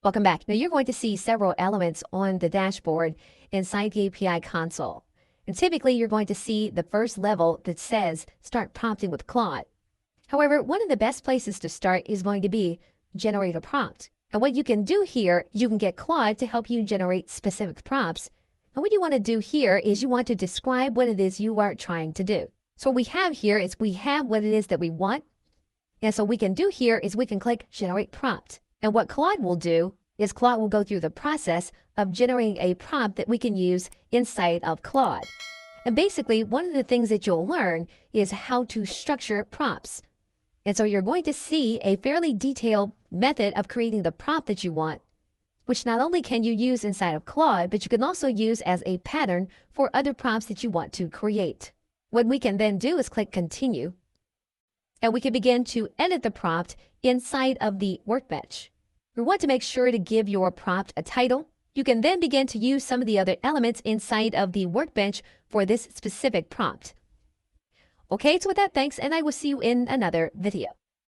Welcome back. Now you're going to see several elements on the dashboard inside the API console. And typically you're going to see the first level that says start prompting with Claude. However, one of the best places to start is going to be generate a prompt. And what you can do here, you can get Claude to help you generate specific prompts. And what you want to do here is you want to describe what it is you are trying to do. So what we have here is we have what it is that we want. And so what we can do here is we can click generate prompt. And what Claude will do is Claude will go through the process of generating a prompt that we can use inside of Claude. And basically, one of the things that you'll learn is how to structure prompts. And so you're going to see a fairly detailed method of creating the prompt that you want, which not only can you use inside of Claude, but you can also use as a pattern for other prompts that you want to create. What we can then do is click continue. And we can begin to edit the prompt inside of the workbench. We want to make sure to give your prompt a title. You can then begin to use some of the other elements inside of the workbench for this specific prompt. Okay, so with that, thanks, and I will see you in another video.